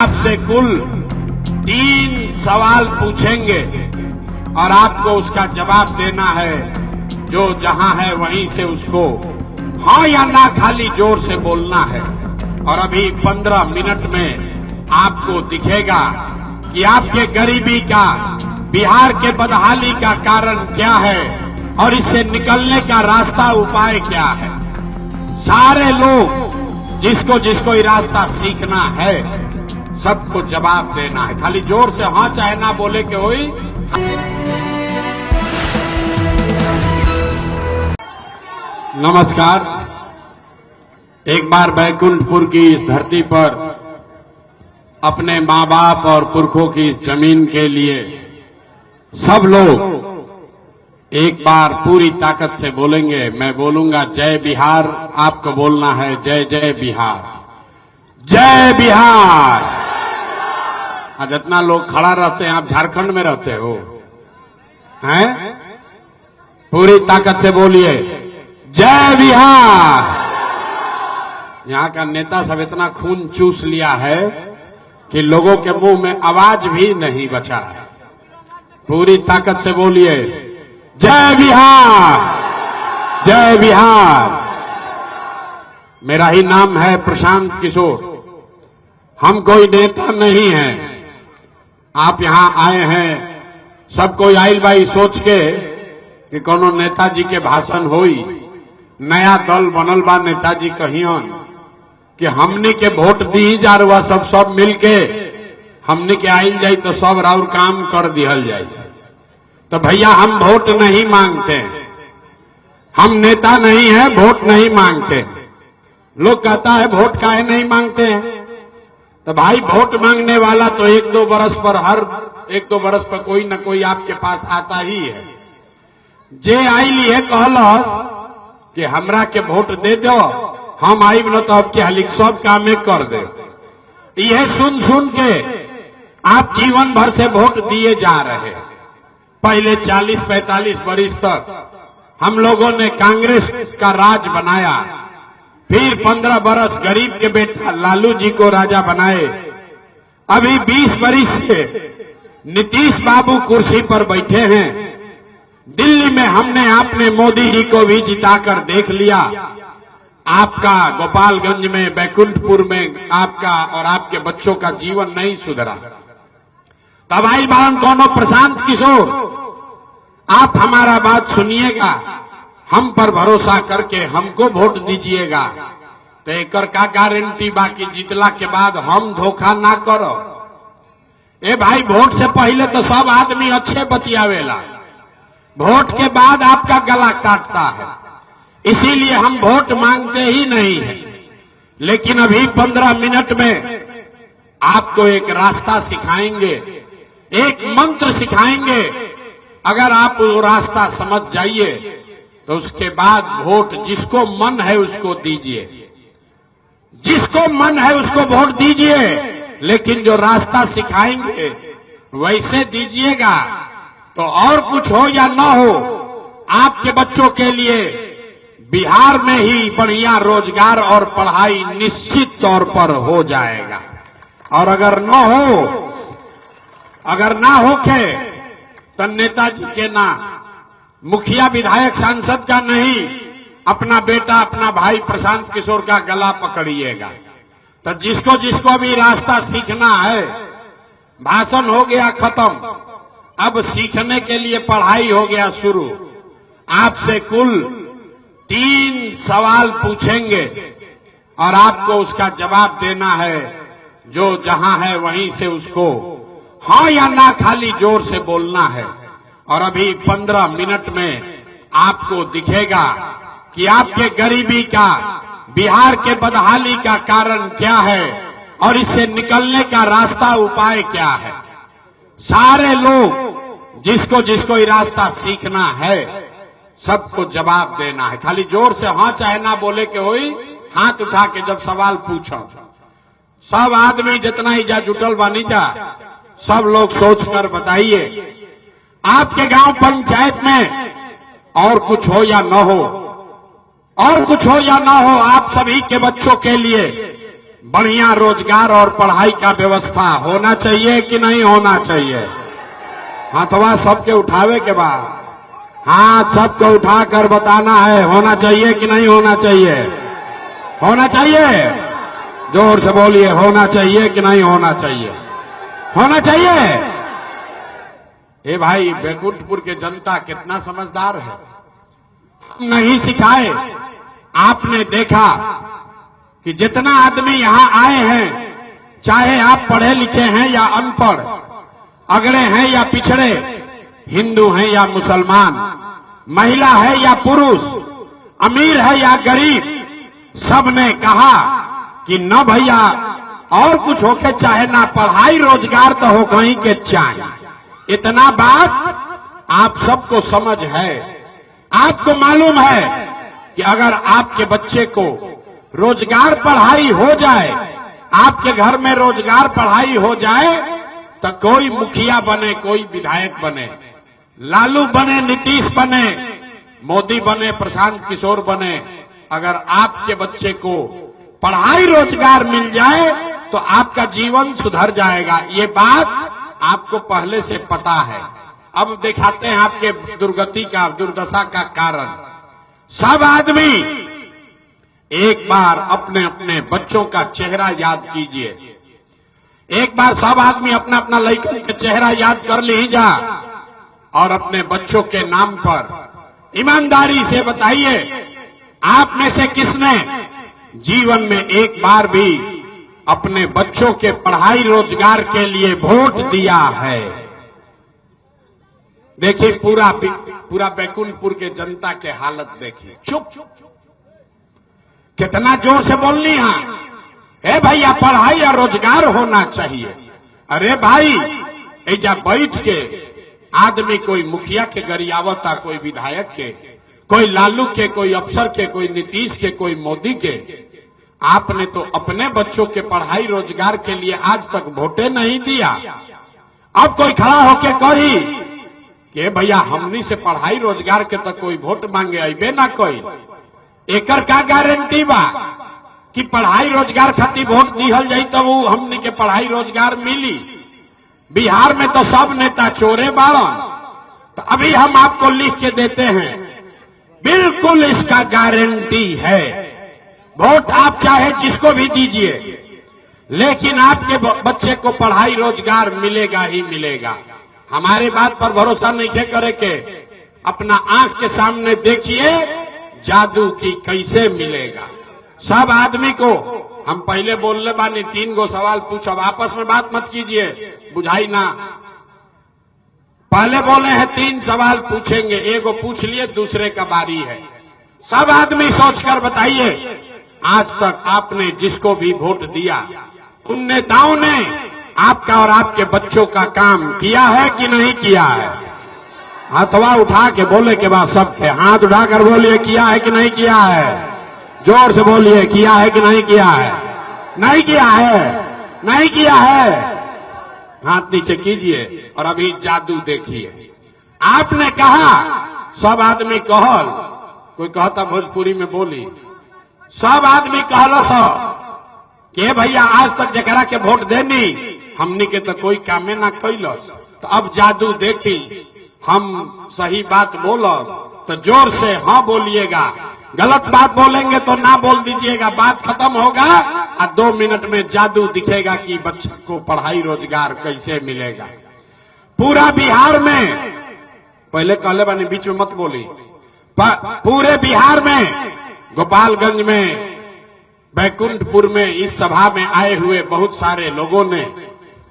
आपसे कुल 3 सवाल पूछेंगे और आपको उसका जवाब देना है। जो जहां है वहीं से उसको हाँ या ना खाली जोर से बोलना है। और अभी 15 मिनट में आपको दिखेगा कि आपके गरीबी का, बिहार के बदहाली का कारण क्या है और इससे निकलने का रास्ता, उपाय क्या है। सारे लोग जिसको जिसको ये रास्ता सीखना है सबको जवाब देना है। खाली जोर से हाँ चाहे ना बोले के होई। नमस्कार। एक बार बैकुंठपुर की इस धरती पर अपने माँ बाप और पुरखों की इस जमीन के लिए सब लोग एक बार पूरी ताकत से बोलेंगे। मैं बोलूंगा जय बिहार, आपको बोलना है जय जय बिहार, जय बिहार। जितना लोग खड़ा रहते हैं, आप झारखंड में रहते हो, हैं? पूरी ताकत से बोलिए जय बिहार। यहाँ का नेता सब इतना खून चूस लिया है कि लोगों के मुंह में आवाज भी नहीं बचा है। पूरी ताकत से बोलिए जय बिहार, जय बिहार। मेरा ही नाम है प्रशांत किशोर। हम कोई नेता नहीं हैं। आप यहां आए हैं, सब कोई आइल बाई सोच के कि कोनो नेताजी के भाषण होई। नया दल बनल बा नेताजी कहियन कि हमनी के वोट दी जा रहा, सब मिल के हमनी के आइल जाई तो सब राउर काम कर दिहल जाई। तो भैया हम वोट नहीं मांगते हैं, हम नेता नहीं है, वोट नहीं मांगते। लोग कहता है वोट काहे नहीं मांगते हैं। तो भाई वोट मांगने वाला तो एक दो बरस पर कोई न कोई आपके पास आता ही है। जे आईली है कहलस कि हमरा के वोट दे दो, हम आई न तो आपके हलिक सब कामे कर दे। यह सुन सुन के आप जीवन भर से वोट दिए जा रहे। पहले 40-45 बरिस तक हम लोगों ने कांग्रेस का राज बनाया, फिर 15 बरस गरीब के बेटा लालू जी को राजा बनाए। अभी 20 बरिस से नीतीश बाबू कुर्सी पर बैठे हैं। दिल्ली में हमने आपने मोदी जी को भी जिताकर देख लिया। आपका गोपालगंज में, बैकुंठपुर में आपका और आपके बच्चों का जीवन नहीं सुधरा। तब आई बारन कोनो प्रशांत किशोर, आप हमारा बात सुनिएगा, हम पर भरोसा करके हमको वोट दीजिएगा। तो एकर का गारंटी बाकी जीतला के बाद हम धोखा ना करो। ए भाई, वोट से पहले तो सब आदमी अच्छे बतियावेला, वोट के बाद आपका गला काटता है। इसीलिए हम वोट मांगते ही नहीं है। लेकिन अभी 15 मिनट में आपको एक रास्ता सिखाएंगे, एक मंत्र सिखाएंगे। अगर आप वो रास्ता समझ जाइए तो उसके बाद वोट जिसको मन है उसको दीजिए, जिसको मन है उसको वोट दीजिए। लेकिन जो रास्ता सिखाएंगे वैसे दीजिएगा। तो और कुछ हो या न हो, आपके बच्चों के लिए बिहार में ही बढ़िया रोजगार और पढ़ाई निश्चित तौर पर हो जाएगा। और अगर ना होके तो नेताजी के ना, मुखिया विधायक सांसद का नहीं, अपना बेटा अपना भाई प्रशांत किशोर का गला पकड़िएगा। तो जिसको जिसको भी रास्ता सीखना है, भाषण हो गया खत्म, अब सीखने के लिए पढ़ाई हो गया शुरू। आपसे कुल 3 सवाल पूछेंगे और आपको उसका जवाब देना है। जो जहां है वहीं से उसको हाँ या ना खाली जोर से बोलना है। और अभी 15 मिनट में आपको दिखेगा कि आपके गरीबी का, बिहार के बदहाली का कारण क्या है और इससे निकलने का रास्ता, उपाय क्या है। सारे लोग जिसको जिसको ये रास्ता सीखना है सबको जवाब देना है। खाली जोर से हाँ चाहे ना बोले के होई। हाथ उठा के जब सवाल पूछो, सब आदमी जितना ही जा जुटल बानी जा, सब लोग सोचकर बताइए। आपके गांव पंचायत में और कुछ हो या न हो, और कुछ हो या ना हो, आप सभी के बच्चों के लिए बढ़िया रोजगार और पढ़ाई का व्यवस्था होना चाहिए कि नहीं होना चाहिए? हाथवा सबके उठावे के बाद हाथ सबको उठाकर बताना है, होना चाहिए कि नहीं होना चाहिए? होना चाहिए। जोर से बोलिए, होना चाहिए कि नहीं होना चाहिए? होना चाहिए। ए भाई, बैकुंठपुर के जनता कितना समझदार है। नहीं सिखाए, आपने देखा कि जितना आदमी यहां आए हैं, चाहे आप पढ़े लिखे हैं या अनपढ़, अगड़े हैं या पिछड़े, हिंदू हैं या मुसलमान, महिला है या पुरुष, अमीर है या गरीब, सबने कहा कि न भैया और कुछ होके चाहे ना, पढ़ाई रोजगार तो हो कहीं के चाहे। इतना बात आप सबको समझ है। आपको मालूम है कि अगर आपके बच्चे को रोजगार पढ़ाई हो जाए, आपके घर में रोजगार पढ़ाई हो जाए, तो कोई मुखिया बने, कोई विधायक बने, लालू बने, नीतीश बने, मोदी बने, प्रशांत किशोर बने, अगर आपके बच्चे को पढ़ाई रोजगार मिल जाए तो आपका जीवन सुधर जाएगा। ये बात आपको पहले से पता है। अब दिखाते हैं आपके दुर्गति का, दुर्दशा का कारण। सब आदमी एक बार अपने अपने बच्चों का चेहरा याद कीजिए। एक बार सब आदमी अपना अपना लड़कन का चेहरा याद कर लीजा और अपने बच्चों के नाम पर ईमानदारी से बताइए, आप में से किसने जीवन में एक बार भी अपने बच्चों के पढ़ाई रोजगार के लिए वोट दिया है? देखिए, पूरा बैकुंठपुर के जनता के हालत देखिए। चुप, कितना जोर से बोलनी है। ए भैया, पढ़ाई या रोजगार होना चाहिए। अरे भाई, एजा बैठ के आदमी कोई मुखिया के गरियावता, कोई विधायक के, कोई लालू के, कोई अफसर के, कोई नीतीश के, कोई मोदी के। आपने तो अपने बच्चों के पढ़ाई रोजगार के लिए आज तक वोटे नहीं दिया। अब कोई खड़ा होके कही कि भैया हमनी से पढ़ाई रोजगार के तो कोई वोट मांगे अबे ना कोई। एकर का गारंटी बा कि पढ़ाई रोजगार खातिर वोट दिहल जाई तब वो हमनी के पढ़ाई रोजगार मिली? बिहार में तो सब नेता चोरे बाड़न। तो अभी हम आपको लिख के देते हैं, बिल्कुल इसका गारंटी है। वोट आप चाहे जिसको भी दीजिए, लेकिन आपके बच्चे को पढ़ाई रोजगार मिलेगा ही मिलेगा। हमारे बात पर भरोसा नहीं करे के अपना आंख के सामने देखिए जादू की कैसे मिलेगा। सब आदमी को हम पहले बोलने बानी 3 गो सवाल पूछो, आपस में बात मत कीजिए, बुझाई ना। पहले बोले हैं 3 सवाल पूछेंगे, एगो पूछ लिए, दूसरे का बारी है। सब आदमी सोचकर बताइए, आज तक आपने जिसको भी वोट दिया, उन नेताओं ने आपका और आपके बच्चों का काम किया है कि नहीं किया है? हाथवा उठा के बोले के बाद सबके हाथ उठाकर बोलिए, किया है कि नहीं किया है? जोर से बोलिए, किया है कि नहीं किया है? नहीं किया है, नहीं किया है। हाथ नीचे कीजिए और अभी जादू देखिए। आपने कहा, सब आदमी कहल, कोई कहता भोजपुरी में बोली, सब आदमी कहल कि भैया आज तक जकरा के वोट देनी हमनी के तो कोई कामे ना कैलस। तो अब जादू देखी, हम सही बात बोलब तो जोर से हाँ बोलिएगा, गलत बात बोलेंगे तो ना बोल दीजिएगा। बात खत्म होगा और 2 मिनट में जादू दिखेगा कि बच्चे को पढ़ाई रोजगार कैसे मिलेगा। पूरा बिहार में, पहले कहले बानी बीच में मत बोली, पूरे बिहार में, गोपालगंज में, बैकुंठपुर में इस सभा में आए हुए बहुत सारे लोगों ने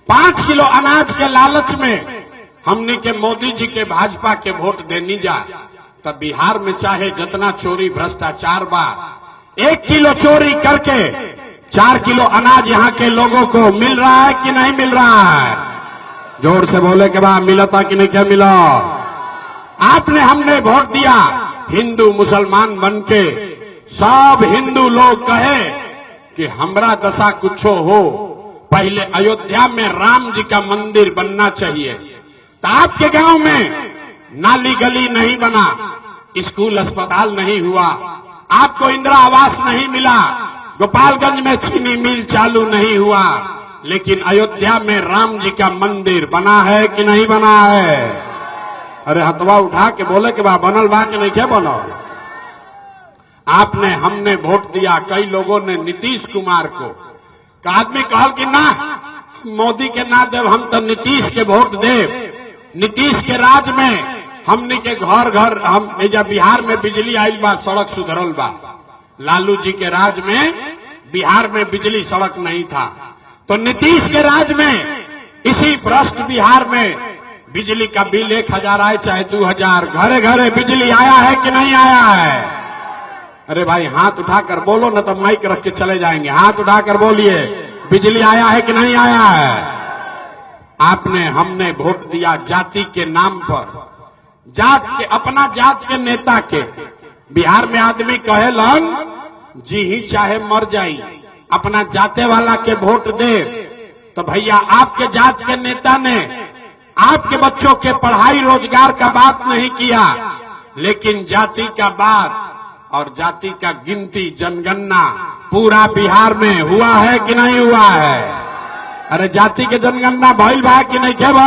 5 किलो अनाज के लालच में हमने के मोदी जी के भाजपा के वोट देनी जा। तब बिहार में चाहे जितना चोरी भ्रष्टाचार बा, 1 किलो चोरी करके 4 किलो अनाज यहाँ के लोगों को मिल रहा है कि नहीं मिल रहा है? जोर से बोले के बाद मिलता कि नहीं? क्या मिला? आपने हमने वोट दिया, हिंदू मुसलमान बन के सब हिंदू लोग कहे कि हमरा दशा कुछो हो, पहले अयोध्या में राम जी का मंदिर बनना चाहिए। तो आपके गांव में नाली गली नहीं बना, स्कूल अस्पताल नहीं हुआ, आपको इंदिरा आवास नहीं मिला, गोपालगंज में चीनी मिल चालू नहीं हुआ, लेकिन अयोध्या में राम जी का मंदिर बना है कि नहीं बना है? अरे हथवा उठा के बोले कि बा बनल बा कि नहीं क्या बनल? आपने हमने वोट दिया, कई लोगों ने नीतीश कुमार को। आदमी कहल कि ना मोदी के ना देव, हम तो नीतीश के वोट देव। नीतीश के राज में हमने के घर घर हम जब बिहार में बिजली आयल बा, सड़क सुधरल बा। लालू जी के राज में बिहार में बिजली सड़क नहीं था, तो नीतीश के राज में इसी भ्रष्ट बिहार में बिजली का बिल 1000 आए चाहे 2000, घरे घरे बिजली आया है कि नहीं आया है? अरे भाई हाथ उठाकर बोलो ना, तो माइक रख के चले जाएंगे। हाथ उठाकर बोलिए, बिजली आया है कि नहीं आया है? आपने हमने वोट दिया जाति के नाम पर, जात के, अपना जात के नेता के। बिहार में आदमी कहेलन जी ही चाहे मर जाई, अपना जाते वाला के वोट दे। तो भैया आपके जात के नेता ने आपके बच्चों के पढ़ाई रोजगार का बात नहीं किया, लेकिन जाति का बात और जाति का गिनती जनगणना पूरा बिहार में हुआ है कि नहीं हुआ है? अरे जाति के जनगणना भइल बा कि नहीं? क्या